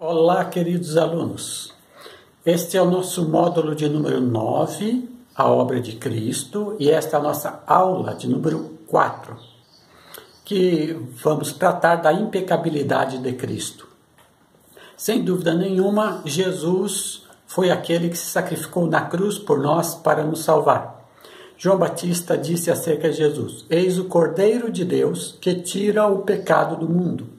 Olá, queridos alunos. Este é o nosso módulo de número 9, a obra de Cristo, e esta é a nossa aula de número 4, que vamos tratar da impecabilidade de Cristo. Sem dúvida nenhuma, Jesus foi aquele que se sacrificou na cruz por nós para nos salvar. João Batista disse acerca de Jesus: "Eis o Cordeiro de Deus que tira o pecado do mundo."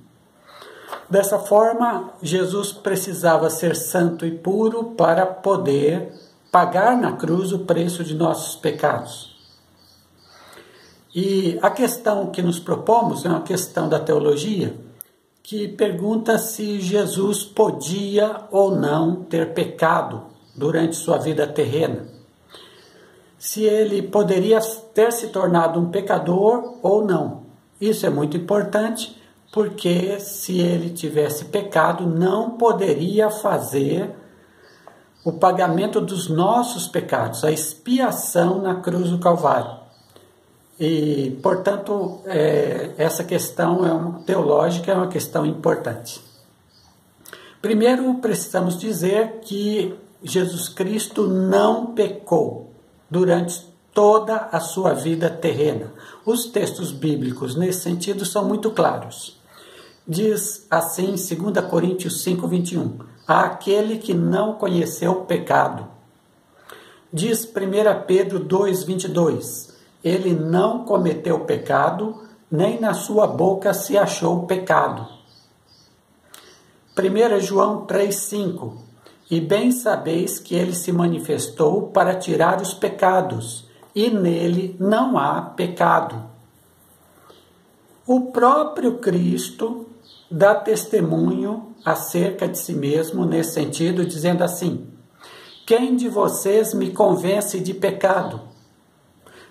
Dessa forma, Jesus precisava ser santo e puro para poder pagar na cruz o preço de nossos pecados. E a questão que nos propomos é uma questão da teologia, que pergunta se Jesus podia ou não ter pecado durante sua vida terrena. Se ele poderia ter se tornado um pecador ou não. Isso é muito importante, porque se ele tivesse pecado, não poderia fazer o pagamento dos nossos pecados, a expiação na cruz do Calvário. E, portanto, essa questão teológica é uma questão importante. Primeiro, precisamos dizer que Jesus Cristo não pecou durante toda a sua vida terrena. Os textos bíblicos, nesse sentido, são muito claros. Diz assim em 2 Coríntios 5:21, aquele que não conheceu o pecado. Diz 1 Pedro 2:22, ele não cometeu pecado, nem na sua boca se achou pecado. 1 João 3:5, e bem sabeis que ele se manifestou para tirar os pecados, e nele não há pecado. O próprio Cristo dá testemunho acerca de si mesmo nesse sentido, dizendo assim: quem de vocês me convence de pecado?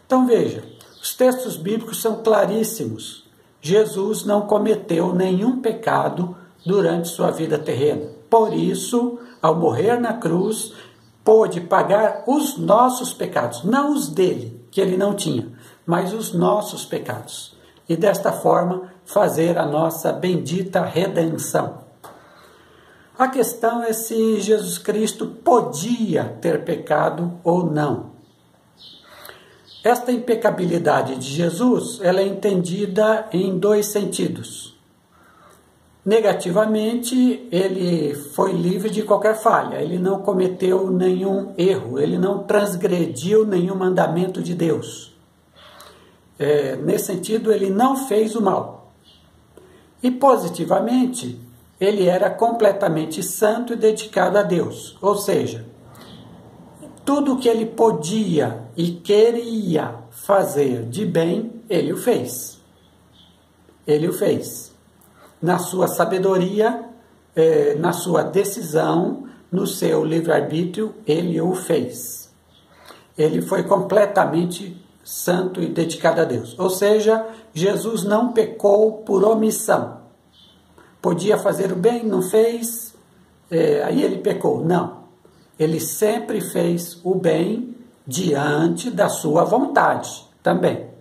Então veja, os textos bíblicos são claríssimos. Jesus não cometeu nenhum pecado durante sua vida terrena. Por isso, ao morrer na cruz, pôde pagar os nossos pecados, não os dele, que ele não tinha, mas os nossos pecados. E desta forma fazer a nossa bendita redenção. A questão é se Jesus Cristo podia ter pecado ou não. Esta impecabilidade de Jesus, ela é entendida em dois sentidos. Negativamente, ele foi livre de qualquer falha, ele não cometeu nenhum erro, ele não transgrediu nenhum mandamento de Deus. Nesse sentido, ele não fez o mal. E positivamente, ele era completamente santo e dedicado a Deus. Ou seja, tudo o que ele podia e queria fazer de bem, ele o fez. Ele o fez. Na sua sabedoria, na sua decisão, no seu livre-arbítrio, ele o fez. Ele foi completamente santo e dedicado a Deus. Ou seja, Jesus não pecou por omissão. Podia fazer o bem, não fez, aí ele pecou. Não. Ele sempre fez o bem diante da sua vontade também.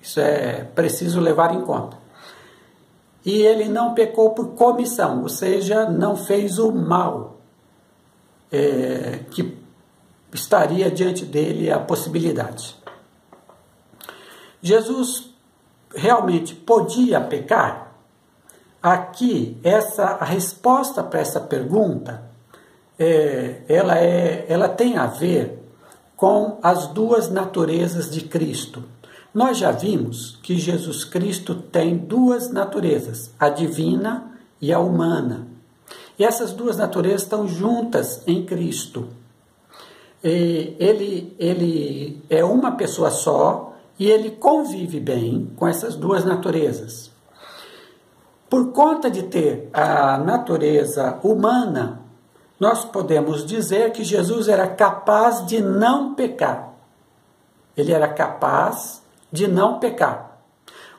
Isso é preciso levar em conta. E ele não pecou por comissão, ou seja, não fez o mal que estaria diante dele a possibilidade. Jesus realmente podia pecar? Aqui, a resposta para essa pergunta, ela tem a ver com as duas naturezas de Cristo. Nós já vimos que Jesus Cristo tem duas naturezas, a divina e a humana. E essas duas naturezas estão juntas em Cristo. Ele é uma pessoa só, e ele convive bem com essas duas naturezas. Por conta de ter a natureza humana, nós podemos dizer que Jesus era capaz de não pecar. Ele era capaz de não pecar.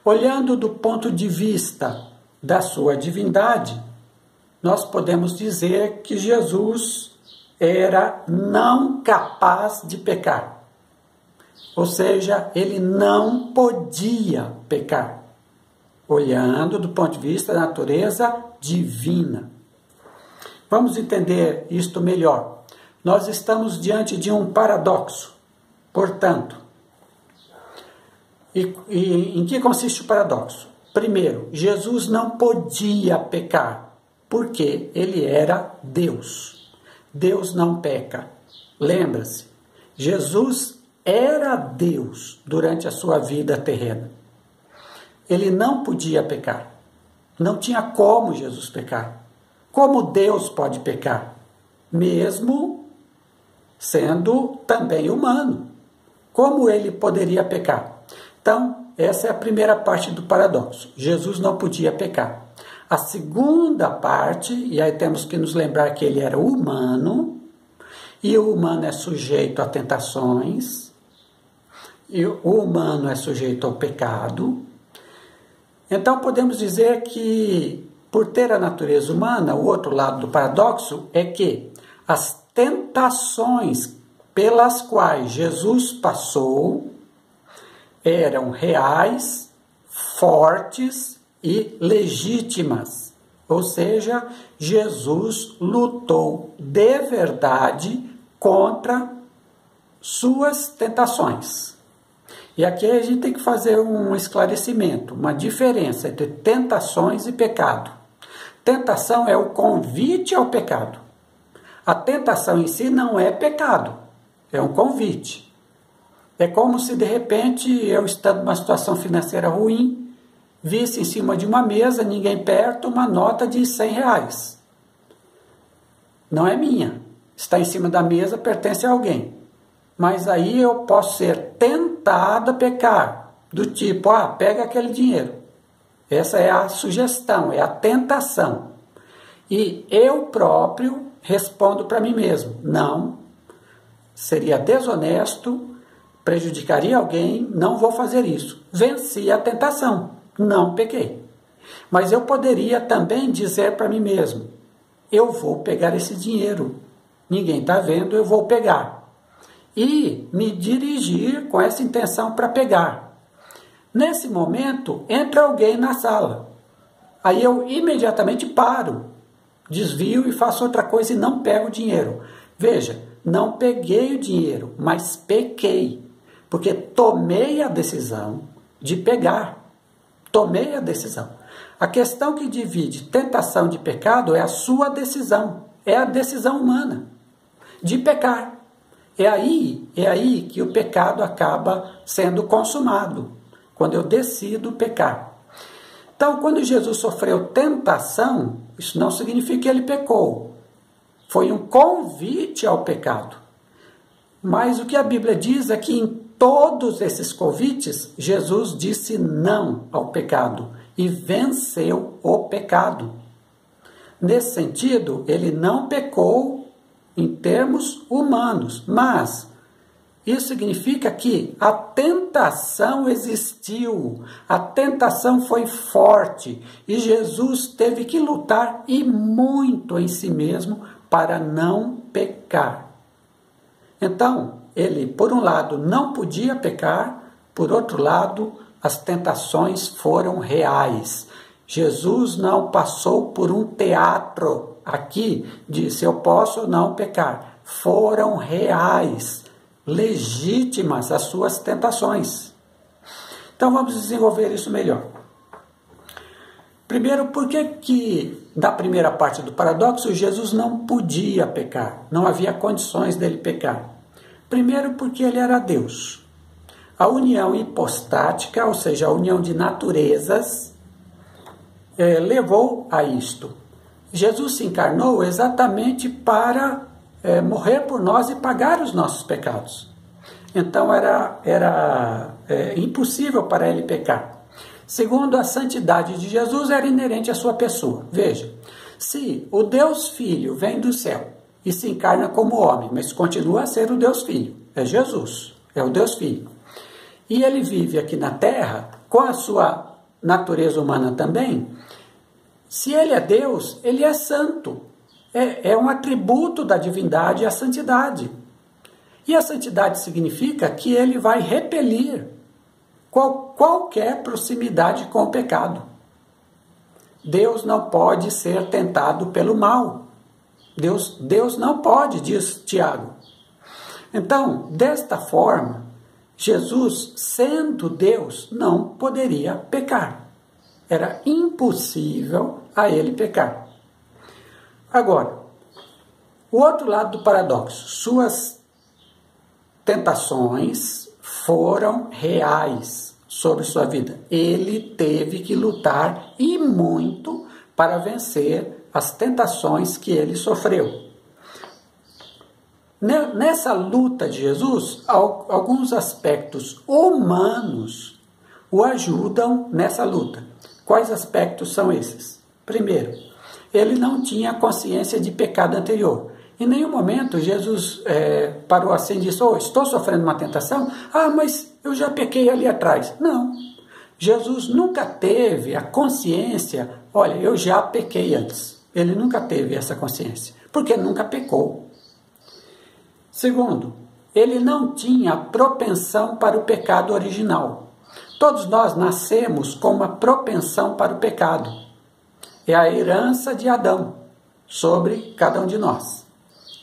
Olhando do ponto de vista da sua divindade, nós podemos dizer que Jesus era não capaz de pecar. Ou seja, ele não podia pecar, olhando do ponto de vista da natureza divina. Vamos entender isto melhor. Nós estamos diante de um paradoxo. Portanto, em que consiste o paradoxo? Primeiro, Jesus não podia pecar, porque ele era Deus. Deus não peca. Lembra-se, Jesus era Deus durante a sua vida terrena. Ele não podia pecar. Não tinha como Jesus pecar. Como Deus pode pecar? Mesmo sendo também humano. Como ele poderia pecar? Então, essa é a primeira parte do paradoxo. Jesus não podia pecar. A segunda parte, e aí temos que nos lembrar que ele era humano, e o humano é sujeito a tentações, e o humano é sujeito ao pecado. Então podemos dizer que, por ter a natureza humana, o outro lado do paradoxo é que as tentações pelas quais Jesus passou eram reais, fortes e legítimas. Ou seja, Jesus lutou de verdade contra suas tentações. E aqui a gente tem que fazer um esclarecimento, uma diferença entre tentações e pecado. Tentação é o convite ao pecado. A tentação em si não é pecado, é um convite. É como se de repente eu, estando numa situação financeira ruim, visse em cima de uma mesa, ninguém perto, uma nota de R$100. Não é minha, está em cima da mesa, pertence a alguém. Mas aí eu posso ser tentado a pecar, do tipo, pega aquele dinheiro. Essa é a sugestão, é a tentação. E eu próprio respondo para mim mesmo, não, seria desonesto, prejudicaria alguém, não vou fazer isso. Venci a tentação, não pequei. Mas eu poderia também dizer para mim mesmo, eu vou pegar esse dinheiro, ninguém está vendo, eu vou pegar. E me dirigir com essa intenção para pegar. Nesse momento, entra alguém na sala. Aí eu imediatamente paro, desvio e faço outra coisa e não pego o dinheiro. Veja, não peguei o dinheiro, mas pequei. Porque tomei a decisão de pegar. Tomei a decisão. A questão que divide tentação de pecado é a sua decisão. É a decisão humana de pecar. É aí que o pecado acaba sendo consumado, quando eu decido pecar. Então, quando Jesus sofreu tentação, isso não significa que ele pecou. Foi um convite ao pecado. Mas o que a Bíblia diz é que em todos esses convites, Jesus disse não ao pecado e venceu o pecado. Nesse sentido, ele não pecou em termos humanos, mas isso significa que a tentação existiu, a tentação foi forte e Jesus teve que lutar e muito em si mesmo para não pecar. Então, ele, por um lado, não podia pecar, por outro lado, as tentações foram reais. Jesus não passou por um teatro aqui, disse, eu posso não pecar. Foram reais, legítimas as suas tentações. Então vamos desenvolver isso melhor. Primeiro, por que na primeira parte do paradoxo Jesus não podia pecar? Não havia condições dele pecar. Primeiro, porque ele era Deus. A união hipostática, ou seja, a união de naturezas, levou a isto. Jesus se encarnou exatamente para morrer por nós e pagar os nossos pecados. Então era impossível para ele pecar. Segundo, a santidade de Jesus era inerente à sua pessoa. Veja, se o Deus Filho vem do céu e se encarna como homem, mas continua a ser o Deus Filho, é Jesus, é o Deus Filho. E ele vive aqui na terra com a sua natureza humana também. Se ele é Deus, ele é santo. É um atributo da divindade a santidade. E a santidade significa que ele vai repelir qualquer proximidade com o pecado. Deus não pode ser tentado pelo mal. Deus não pode, diz Tiago. Então, desta forma, Jesus, sendo Deus, não poderia pecar. Era impossível a ele pecar. Agora, o outro lado do paradoxo, suas tentações foram reais sobre sua vida. Ele teve que lutar e muito para vencer as tentações que ele sofreu. Nessa luta de Jesus, alguns aspectos humanos o ajudam nessa luta. Quais aspectos são esses? Primeiro, ele não tinha consciência de pecado anterior. Em nenhum momento Jesus parou assim e disse, estou sofrendo uma tentação? Mas eu já pequei ali atrás. Não. Jesus nunca teve a consciência, olha, eu já pequei antes. Ele nunca teve essa consciência, porque nunca pecou. Segundo, ele não tinha propensão para o pecado original. Todos nós nascemos com uma propensão para o pecado. É a herança de Adão sobre cada um de nós,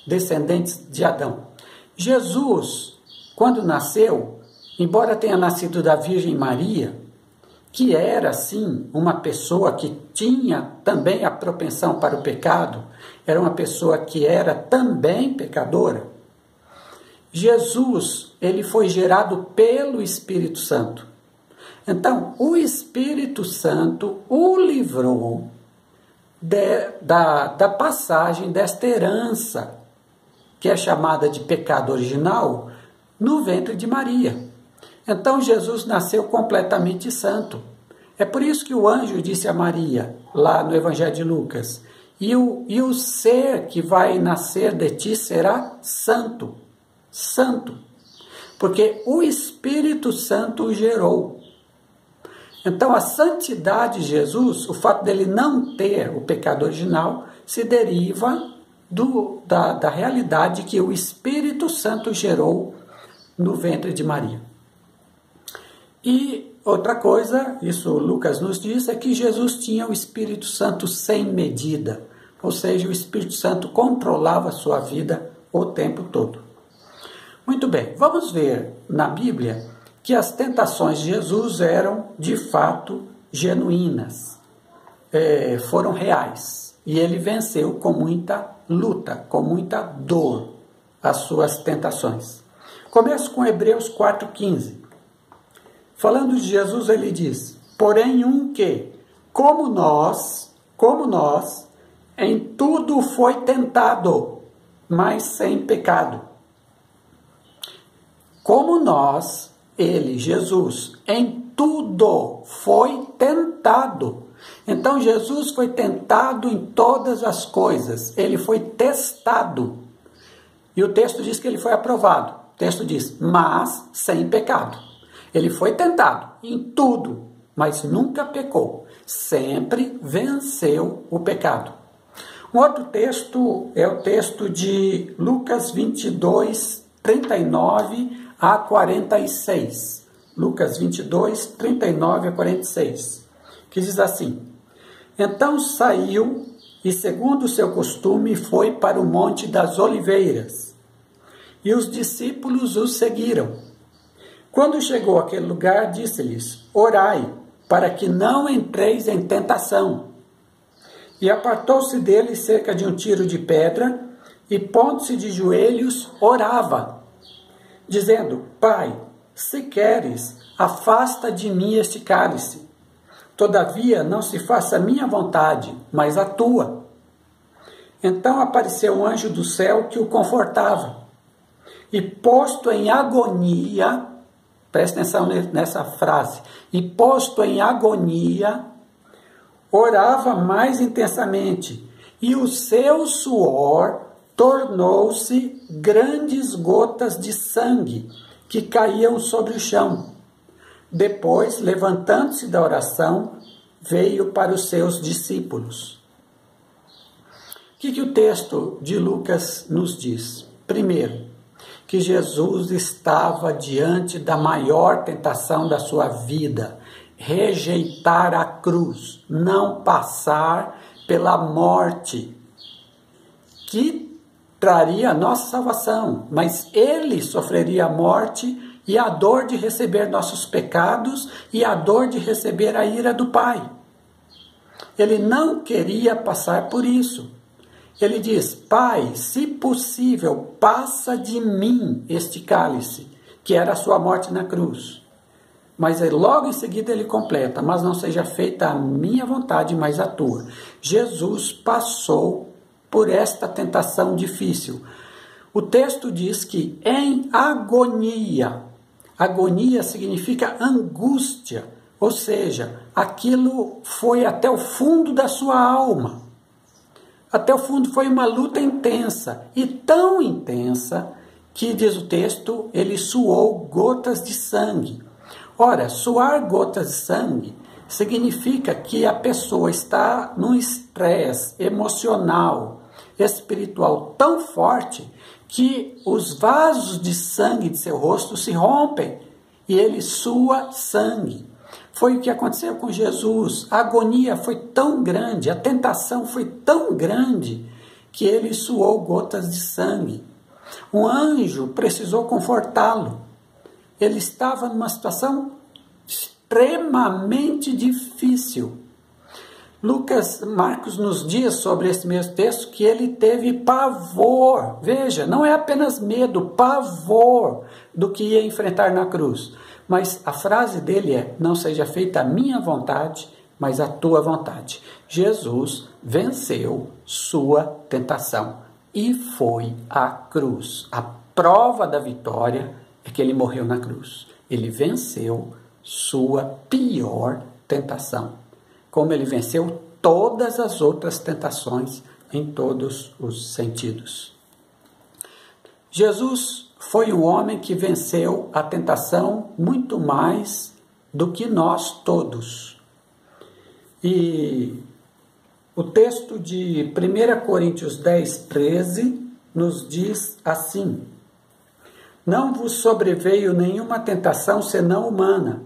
descendentes de Adão. Jesus, quando nasceu, embora tenha nascido da Virgem Maria, que era, sim, uma pessoa que tinha também a propensão para o pecado, era uma pessoa que era também pecadora, Jesus, ele foi gerado pelo Espírito Santo. Então, o Espírito Santo o livrou da passagem desta herança, que é chamada de pecado original, no ventre de Maria. Então, Jesus nasceu completamente santo. É por isso que o anjo disse a Maria, lá no Evangelho de Lucas, e o ser que vai nascer de ti será santo. Santo, porque o Espírito Santo o gerou. Então, a santidade de Jesus, o fato dele não ter o pecado original, se deriva da realidade que o Espírito Santo gerou no ventre de Maria. E outra coisa, isso Lucas nos diz, é que Jesus tinha o Espírito Santo sem medida, ou seja, o Espírito Santo controlava a sua vida o tempo todo. Muito bem, vamos ver na Bíblia que as tentações de Jesus eram, de fato, genuínas, foram reais. E ele venceu com muita luta, com muita dor, as suas tentações. Começo com Hebreus 4,15. Falando de Jesus, ele diz, porém que, como nós, em tudo foi tentado, mas sem pecado. Como nós, ele, Jesus, em tudo foi tentado. Então, Jesus foi tentado em todas as coisas. Ele foi testado. E o texto diz que ele foi aprovado. O texto diz, mas sem pecado. Ele foi tentado em tudo, mas nunca pecou. Sempre venceu o pecado. Um outro texto é o texto de Lucas 22, 39 a 46. Lucas 22, 39 a 46. Que diz assim, então saiu e, segundo o seu costume, foi para o Monte das Oliveiras. E os discípulos o seguiram. Quando chegou àquele lugar, disse-lhes, orai, para que não entreis em tentação. E apartou-se dele cerca de um tiro de pedra, e pondo-se de joelhos, orava, dizendo, Pai, se queres, afasta de mim este cálice. Todavia, não se faça a minha vontade, mas a tua. Então apareceu um anjo do céu que o confortava. E posto em agonia, preste atenção nessa frase, e posto em agonia, orava mais intensamente, e o seu suor tornou-se grandes gotas de sangue que caíam sobre o chão. Depois, levantando-se da oração, veio para os seus discípulos. O que o texto de Lucas nos diz? Primeiro, que Jesus estava diante da maior tentação da sua vida, rejeitar a cruz, não passar pela morte que traria a nossa salvação, mas ele sofreria a morte e a dor de receber nossos pecados e a dor de receber a ira do Pai. Ele não queria passar por isso. Ele diz: Pai, se possível, passa de mim este cálice, que era a sua morte na cruz. Mas logo em seguida ele completa: mas não seja feita a minha vontade, mas a tua. Jesus passou por esta tentação difícil. O texto diz que em agonia, agonia significa angústia, ou seja, aquilo foi até o fundo da sua alma. Até o fundo, foi uma luta intensa, e tão intensa que, diz o texto, ele suou gotas de sangue. Ora, suar gotas de sangue significa que a pessoa está num estresse emocional, espiritual tão forte que os vasos de sangue de seu rosto se rompem e ele sua sangue. Foi o que aconteceu com Jesus. A agonia foi tão grande, a tentação foi tão grande, que ele suou gotas de sangue. Um anjo precisou confortá-lo. Ele estava numa situação extremamente difícil. Marcos nos diz sobre esse mesmo texto que ele teve pavor. Veja, não é apenas medo, pavor do que ia enfrentar na cruz. Mas a frase dele é: não seja feita a minha vontade, mas a tua vontade. Jesus venceu sua tentação e foi à cruz. A prova da vitória é que ele morreu na cruz. Ele venceu sua pior tentação, como ele venceu todas as outras tentações em todos os sentidos. Jesus foi um homem que venceu a tentação muito mais do que nós todos. E o texto de 1 Coríntios 10, 13 nos diz assim: não vos sobreveio nenhuma tentação senão humana,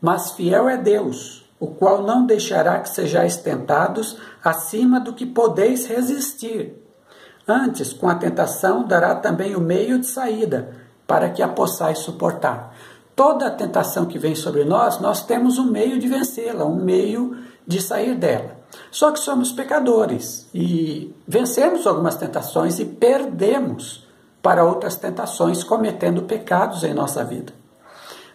mas fiel é Deus, o qual não deixará que sejais tentados acima do que podeis resistir. Antes, com a tentação, dará também o meio de saída, para que a possais suportar. Toda a tentação que vem sobre nós, nós temos um meio de vencê-la, um meio de sair dela. Só que somos pecadores e vencemos algumas tentações e perdemos para outras tentações, cometendo pecados em nossa vida.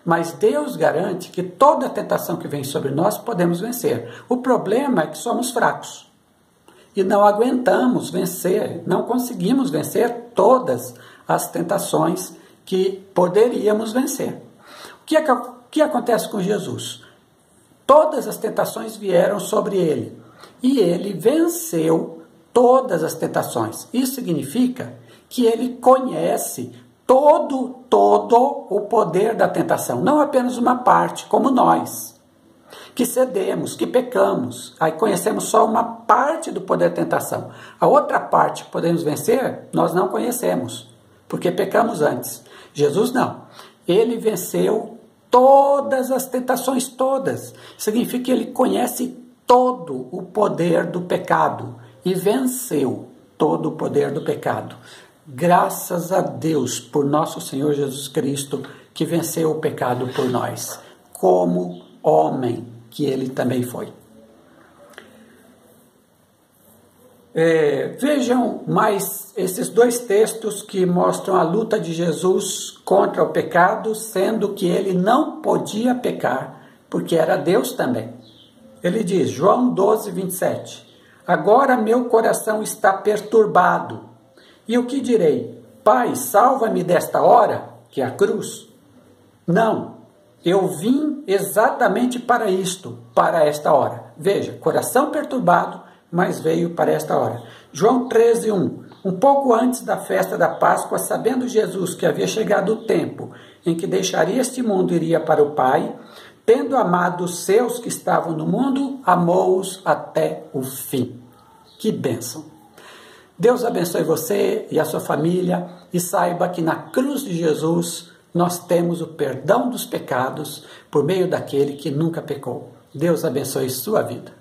Mas Deus garante que toda a tentação que vem sobre nós podemos vencer. O problema é que somos fracos e não aguentamos vencer, não conseguimos vencer todas as tentações que poderíamos vencer. O que acontece com Jesus? Todas as tentações vieram sobre ele e ele venceu todas as tentações. Isso significa que ele conhece todo o poder da tentação, não apenas uma parte, como nós, que cedemos, que pecamos, aí conhecemos só uma parte do poder da tentação. A outra parte que podemos vencer, nós não conhecemos, porque pecamos antes. Jesus não. Ele venceu todas as tentações, todas. Significa que ele conhece todo o poder do pecado e venceu todo o poder do pecado. Graças a Deus por nosso Senhor Jesus Cristo, que venceu o pecado por nós, como homem que ele também foi. Vejam mais esses dois textos que mostram a luta de Jesus contra o pecado, sendo que ele não podia pecar, porque era Deus também. Ele diz, João 12, 27, agora meu coração está perturbado, e o que direi? Pai, salva-me desta hora, que é a cruz? Não, eu vim exatamente para isto, para esta hora. Veja, coração perturbado, mas veio para esta hora. João 13, 1. Um pouco antes da festa da Páscoa, sabendo Jesus que havia chegado o tempo em que deixaria este mundo e iria para o Pai, tendo amado os seus que estavam no mundo, amou-os até o fim. Que bênção! Deus abençoe você e a sua família e saiba que na cruz de Jesus nós temos o perdão dos pecados por meio daquele que nunca pecou. Deus abençoe sua vida.